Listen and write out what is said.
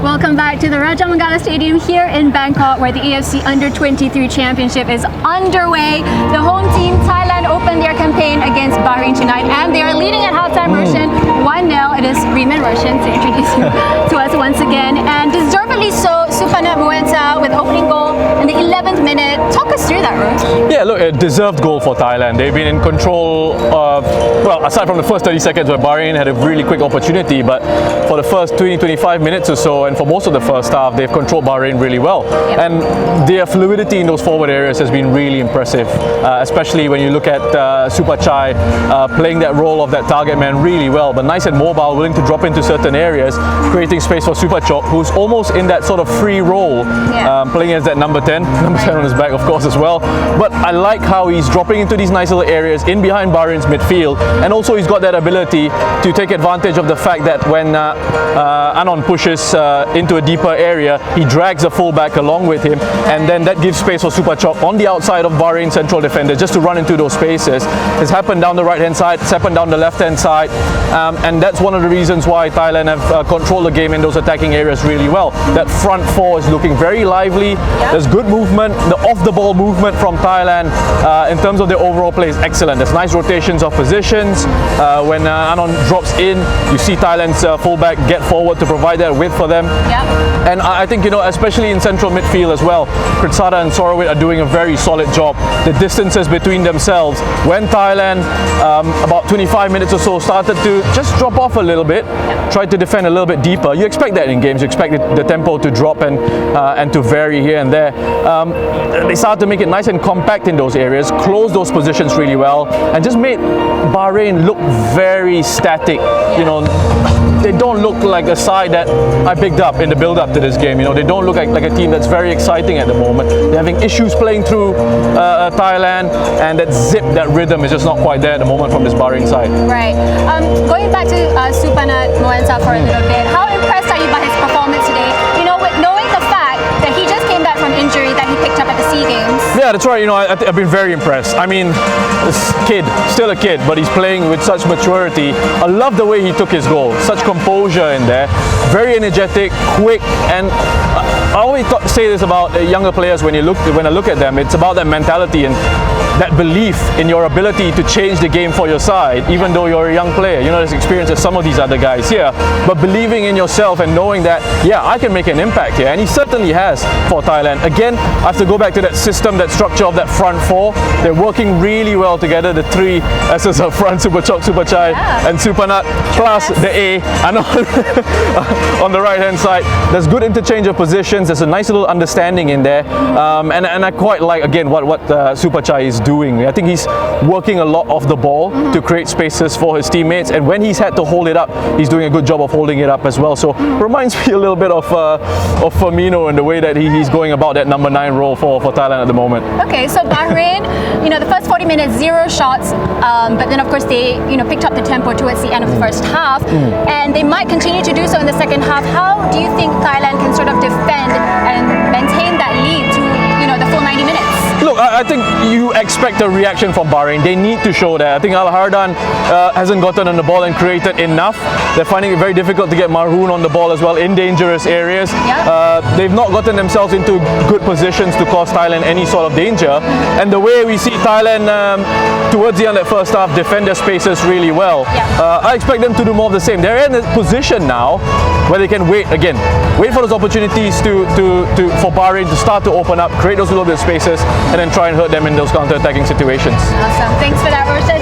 Welcome back to the Raja Mangala Stadium here in Bangkok, where the AFC Under-23 Championship is underway. The home team, Thailand, opened their campaign against Bahrain tonight, and they are leading at halftime, Roshan, 1-0. It is Reman Roshan to introduce you to us once again, and deservedly so, Supanat Muenta with opening goal in the 11th minute. Talk us through that, Rosh. Yeah, look, a deserved goal for Thailand. They've been in control of, well, aside from the first 30 seconds where Bahrain had a really quick opportunity, but for the first 20-25 minutes or so, and for most of the first half, they've controlled Bahrain really well. Yep. And their fluidity in those forward areas has been really impressive, especially when you look at Supachai playing that role of that target man really well, but nice and mobile, willing to drop into certain areas, creating space for Supachok, who's almost in that sort of free role, playing as that number 10 on his back, of course, as well. But I like how he's dropping into these nice little areas in behind Bahrain's midfield, and also he's got that ability to take advantage of the fact that when Anon pushes into a deeper area, he drags a fullback along with him, and then that gives space for Supachok on the outside of Bahrain's central defender just to run into those spaces. It's happened down the right hand side, it's happened down the left hand side, and that's one of the reasons why Thailand have controlled the game in those attacking areas really well. That front four is looking very lively. There's good movement. The off the ball movement from Thailand in terms of their overall play is excellent. There's nice rotations of positions. When Anon drops in, you see Thailand's fullback get forward to provide that width for them. And I think, especially in central midfield as well, Kritsada and Sorowit are doing a very solid job. The distances between themselves, when Thailand about 25 minutes or so started to just drop off a little bit, tried to defend a little bit deeper. You expect that in games. You expect the tempo to drop and to vary here and there. They started to make it nice and compact in those areas, close those positions really well, and just made Bahrain look very static. They don't look like a side that I picked up in the build-up to this game. They don't look like a team that's very exciting at the moment. They're having issues playing through Thailand, and that zip, that rhythm is just not quite there at the moment from this Bahrain side. Right. Going back to Supanat Muenta for a little bit, how impressed are you by his performance today? Knowing the fact that he just came back from injury that he picked up at the SEA Games. Yeah, that's right. I've been very impressed. I mean, this kid, still a kid, but he's playing with such maturity. I love the way he took his goal. Such composure in there. Very energetic, quick, and I always say this about younger players when I look at them. It's about that mentality and that belief in your ability to change the game for your side, even though you're a young player. As experienced as some of these other guys here, but believing in yourself and knowing that, yeah, I can make an impact here, and he certainly has for Thailand. Again, I have to go back to that system, that structure of that front four. They're working really well together, the three S's of front, Supachok, Supachai, and Supanat, plus the A on the right hand side. There's good interchange of positions. There's a nice little understanding in there, and I quite like, again, what Supachai is doing. I think he's working a lot off the ball to create spaces for his teammates, and when he's had to hold it up, he's doing a good job of holding it up as well. So reminds me a little bit of Firmino in the way that he's going about that number 9 role for Thailand at the moment. Okay, so Bahrain, the first 40 minutes, 0 shots, but then of course they picked up the tempo towards the end of the first half, and they might continue to do so in the second half. How do you think Thailand can sort of defend and maintain that lead to the full 90 minutes? Look, I think you expect a reaction from Bahrain. They need to show that. I think Al Hardan hasn't gotten on the ball and created enough. They're finding it very difficult to get Marhoun on the ball as well in dangerous areas. They've not gotten themselves into good positions to cause Thailand any sort of danger. And the way we see Thailand towards the end of that first half defend their spaces really well, I expect them to do more of the same. They're in a position now where they can wait for those opportunities for Bahrain to start to open up, create those little bit of spaces, and then try and hurt them in those counter-attacking situations. Awesome. Thanks for that, Roshan.